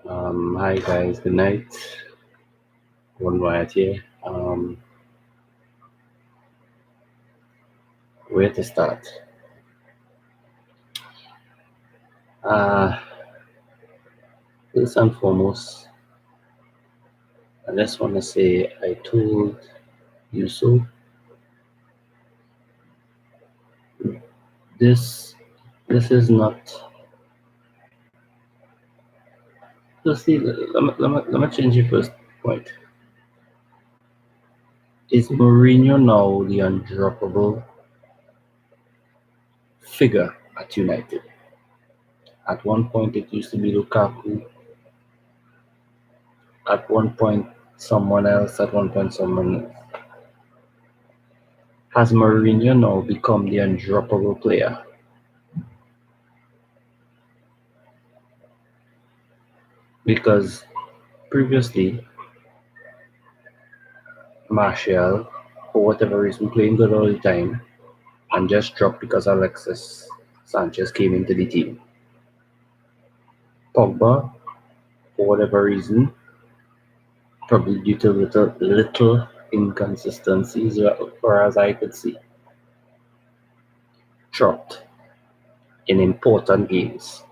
Hi guys, good night. One Wyatt here. Where to start? Uh, First and foremost, I just want to say I told you so. This this is not. Firstly, let me change your first point. Is Mourinho now the undroppable figure at United? At one point, it used to be Lukaku. At one point, someone else. At one point, someone else. Has Mourinho now become the undroppable player? Because previously, Martial, for whatever reason, playing good all the time and just dropped because Alexis Sanchez came into the team. Pogba, for whatever reason, probably due to little inconsistencies, or as I could see, dropped in important games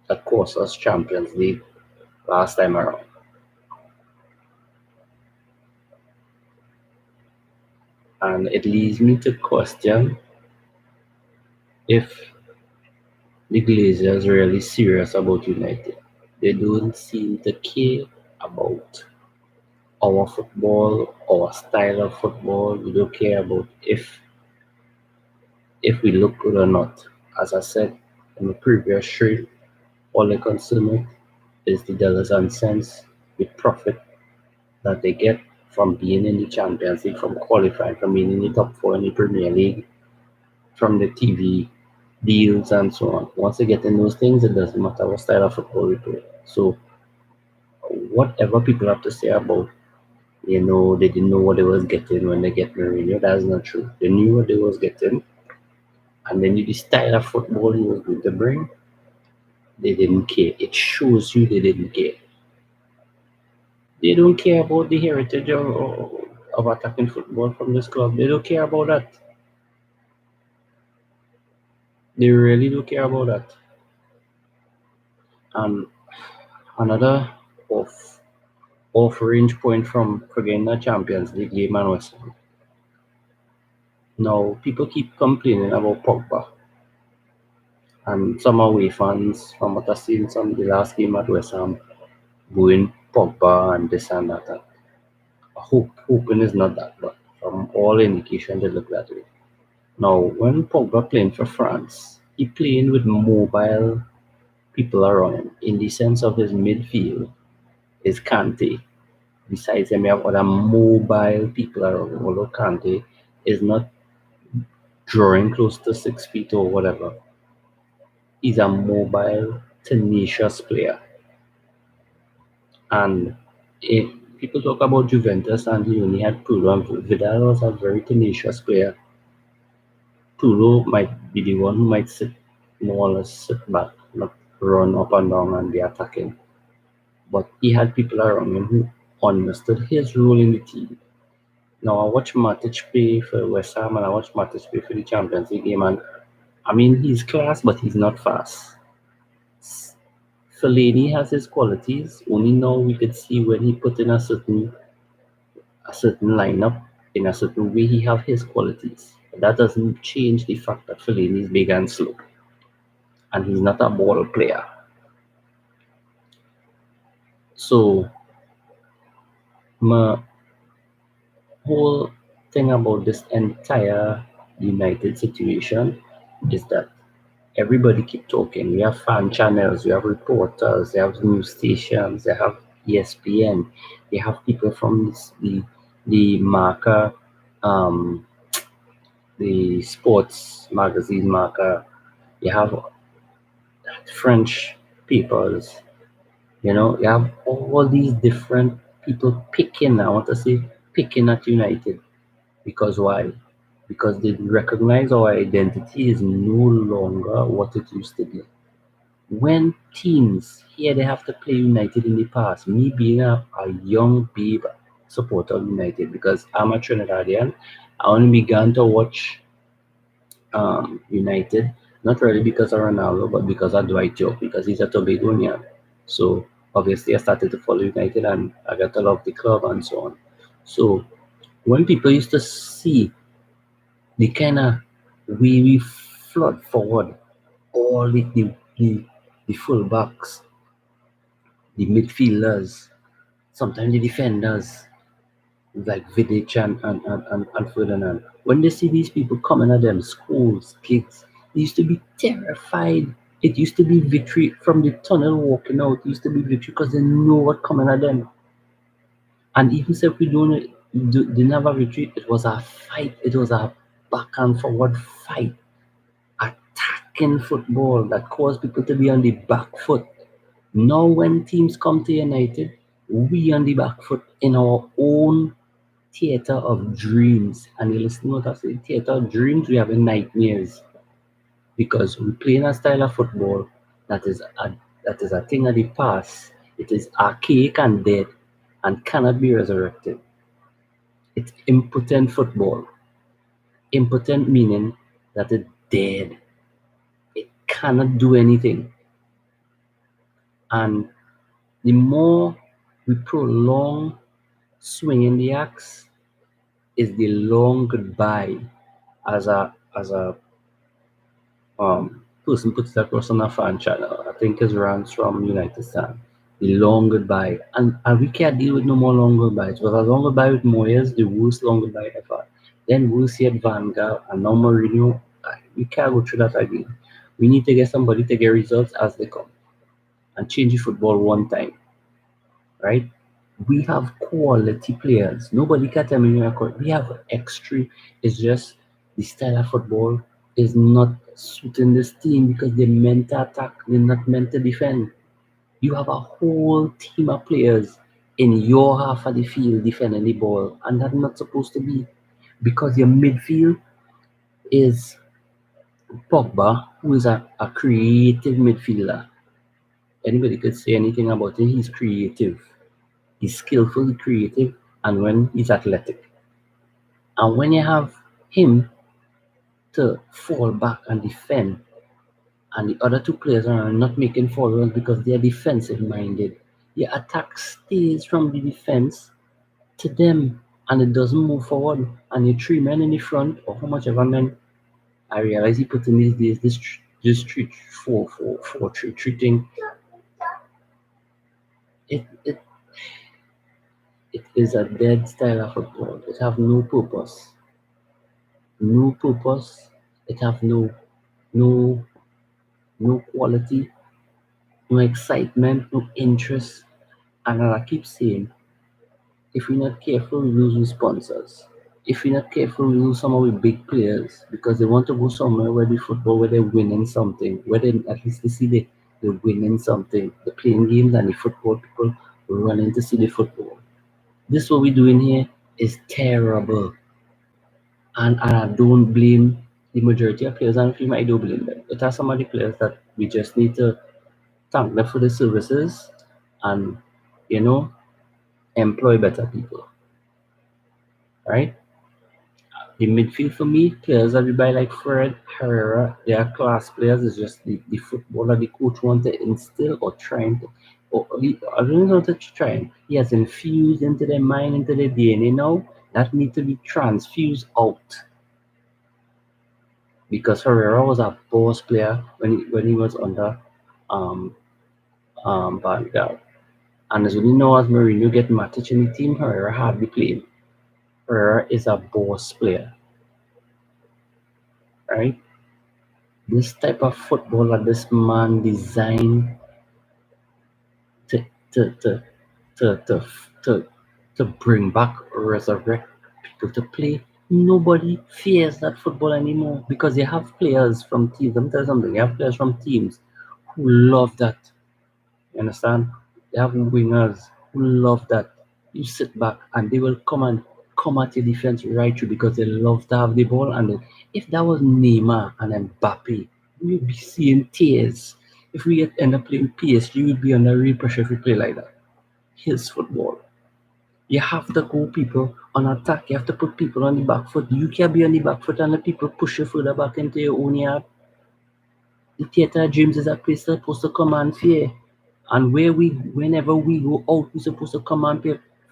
that cost us Champions League last time around. And it leads me to question if the Glazers are really serious about United. They don't seem to care about our football, our style of football. We don't care about if we look good or not. As I said in the previous stream, all they concern with is the dollars and cents, the profit that they get from being in the Champions League, from qualifying, from being in the top four in the Premier League, from the TV deals and so on. Once they get in those things, it doesn't matter what style of football we play. So whatever people have to say about, they didn't know what they was getting when they get Mourinho, that's not true. They knew what they was getting, and they knew the style of football he was going to bring. They didn't care. It shows you they didn't care. They don't care about the heritage of attacking football from this club. They don't care about that. They really do care about that. And another off off range point from forgetting the Champions League game and West Ham. Now people keep complaining about Pogba. And some away fans from what I've seen some the last game at West Ham going Pogba and this and that. And hoping is not that, but from all indications it look that way. Now when Pogba playing for France, he playing with mobile people around him in the sense of his midfield is Kante. Besides him, we have other mobile people around him, although Kante is not drawing close to 6 feet or whatever. He's a mobile, tenacious player. And if people talk about Juventus and he only had Pulo, and Vidal was a very tenacious player. Pulo might be the one who might sit more or less sit back, not run up and down and be attacking. But he had people around him who understood his role in the team. Now I watch Matic play for West Ham and I watch Matic play for the Champions League game, and I mean he's class but he's not fast. Fellaini has his qualities. Only now we could see when he put in a certain lineup in a certain way, he have his qualities. But that doesn't change the fact that Fellaini is big and slow, and he's not a ball player. So my whole thing about this entire United situation is that everybody keep talking. We have fan channels, we have reporters, they have news stations, they have ESPN, they have people from the marker, um, the sports magazine marker. You have French papers. You have all these different people picking. I want to say picking at United because why? Because they recognize our identity is no longer what it used to be. When teams here they have to play United in the past, me being a young babe supporter of United because I'm a Trinidadian, I only began to watch United, not really because of Ronaldo, but because of Dwight York, because he's a Tobagonian. So obviously I started to follow United and I got to love the club and so on. So when people used to see the kind of way we flood forward, all the fullbacks, the midfielders, sometimes the defenders, like Vidic and Ferdinand. When they see these people coming at them, schools, kids, they used to be terrified. It used to be victory from the tunnel walking out. It used to be victory because they know what coming at them. And even if we don't didn't have a victory, it was a fight. It was a back and forward fight, attacking football that caused people to be on the back foot. Now, when teams come to United, we on the back foot in our own theater of dreams. And you listen to what I say, theater of dreams, we have nightmares because we play in a style of football that is a thing of the past. It is archaic and dead and cannot be resurrected. It's impotent football. Impotent meaning that it's dead. It cannot do anything. And the more we prolong swinging the axe, is the long goodbye as a person puts that across on a fan channel. I think his runs from United Stand. The long goodbye. And we can't deal with no more long goodbyes. It was a long goodbye with Moyes, the worst long goodbye ever. Then we'll see at Van Gaal and now Mourinho. We can't go through that again. We need to get somebody to get results as they come and change the football one time, right? We have quality players. Nobody can tell me we're quality. We have extra. It's just the style of football is not suiting this team because they're meant to attack. They're not meant to defend. You have a whole team of players in your half of the field defending the ball, and that's not supposed to be because your midfield is Pogba, who is a creative midfielder. Anybody could say anything about him. He's creative. He's skillful, creative, and when he's athletic. And when you have him to fall back and defend, and the other two players are not making forwards because they are defensive minded, your attack stays from the defense to them and it doesn't move forward. And your three men in the front, or how much ever men, I realize he put in these days this 3-4-4-3 thing. It it is a dead style of football. It have no purpose. No purpose. It have no no quality, no excitement, no interest. And as I keep saying, if we're not careful, we lose sponsors. If we're not careful, we lose some of the big players because they want to go somewhere where the football, where they're winning something, where they at least they see they're winning something. They're playing games and the football people running to see the football. This what we're doing here is terrible. And I don't blame the majority of players, and if you might do blame them. It are some of the players that we just need to thank them for the services and you know employ better people, right? The midfield for me, players that we buy like Fred, Herrera, they are class players. It's just the footballer the coach want to instill or trying to, or I don't know to try. He has infused into their mind, into their DNA now. That need to be transfused out because Herrera was a boss player when he was under um Van Gaal. And as we know, as Mourinho get Matic in the team, Herrera hardly played. Herrera is a boss player, right? This type of football that this man designed to to to to to to, to bring back, resurrect people to play. Nobody fears that football anymore because they have players from teams. Let me tell you something. They have players from teams who love that. You understand? They have wingers who love that. You sit back and they will come at your defense right through because they love to have the ball. And then, if that was Neymar and Mbappe, you'd be seeing tears. If we end up playing PSG, we'd be under real pressure if we play like that. Here's football. You have to go people on attack. You have to put people on the back foot. You can't be on the back foot and let people push you further back into your own yard. The theater of dreams is a place that's supposed to command fear. And whenever we go out, we're supposed to command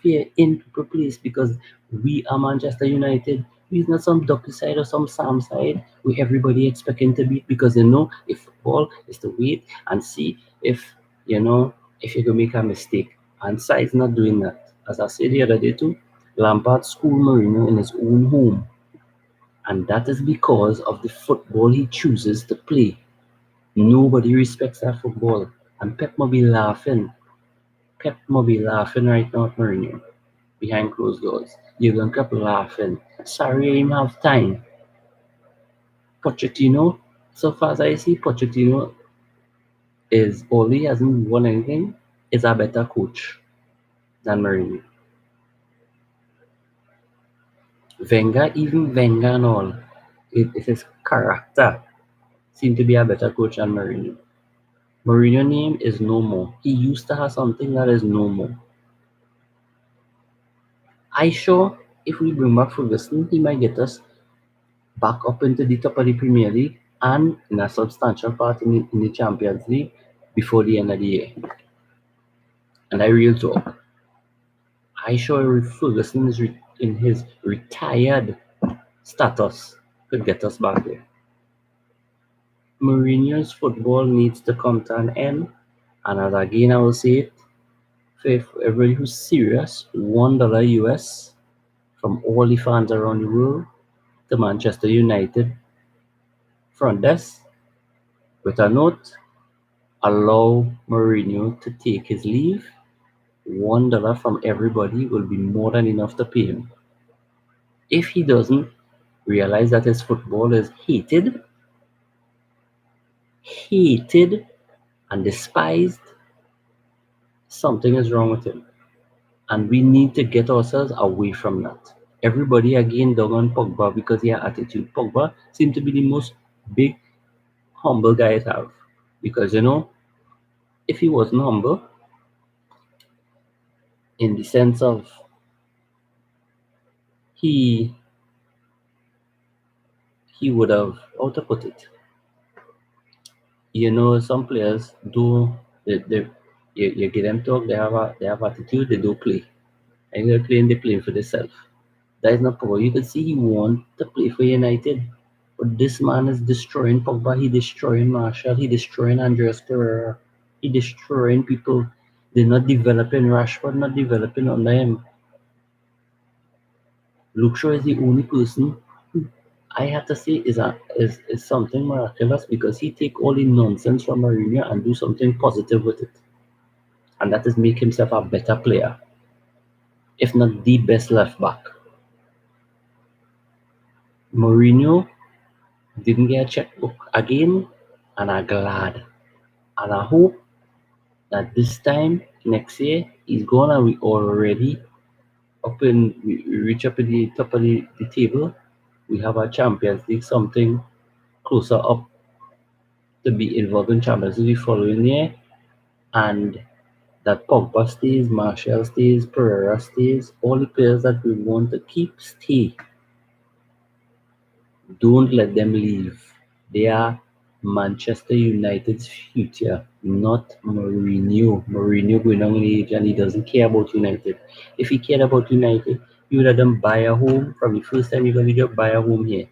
fear in people place because we are Manchester United. We're not some ducky side or some Sam side where everybody expecting to beat because they know if football is to wait and see if you can make a mistake. And side's not doing that. As I said the other day too, Lampard schooled Mourinho in his own home. And that is because of the football he chooses to play. Nobody respects that football. And Pep might be laughing. Pep might be laughing right now at Mourinho behind closed doors. Jurgen Klopp laughing. Sorry, I didn't have time. Pochettino, so far as I see, Pochettino is although he hasn't won anything, is a better coach than Mourinho. Wenger and all, it his character seem to be a better coach than Mourinho. Mourinho name is no more. He used to have something that is no more. I sure if we bring back Ferguson, he might get us back up into the top of the Premier League and in a substantial part in the Champions League before the end of the year. And I real talk. I sure if Ferguson is in his retired status could get us back there. Mourinho's football needs to come to an end, and as again I will say it, for everybody who's serious, $1 US from all the fans around the world to Manchester United front desk with a note, allow Mourinho to take his leave. $1 from everybody will be more than enough to pay him. If he doesn't realize that his football is hated and despised, something is wrong with him. And we need to get ourselves away from that. Everybody again dug on Pogba because he had attitude. Pogba seemed to be the most big, humble guy to have. Because if he wasn't humble, in the sense of he would have, how to put it, some players do you get them talk, they have attitude, they do play. And they're playing for themselves. That is not Pogba. You can see he want to play for United. But this man is destroying Pogba, he destroying Marshall, he destroying Andreas Pereira, he destroying people. They're not developing Rashford, not developing under him. Luke Shaw is the only person who I have to say is something miraculous because he take all the nonsense from Mourinho and do something positive with it. And that is make himself a better player, if not the best left back. Mourinho didn't get a checkbook again, and I'm glad. And I hope that this time next year he's gonna be already we reach up in the top of the table. We have a Champions League, something closer up to be involved in Champions League the following year, and that Pogba stays, Martial stays, Pereira stays, all the players that we want to keep stay. Don't let them leave. They are Manchester United's future, not Mourinho. Mourinho going on in age and he doesn't care about United. If he cared about United, he would let them buy a home from the first time you're going to just buy a home here.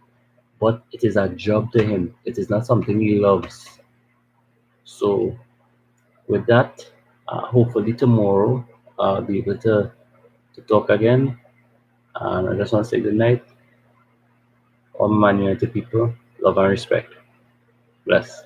But it is a job to him. It is not something he loves. So with that, hopefully tomorrow I'll be able to talk again. And I just want to say good night. All Man United people, love and respect. Bless.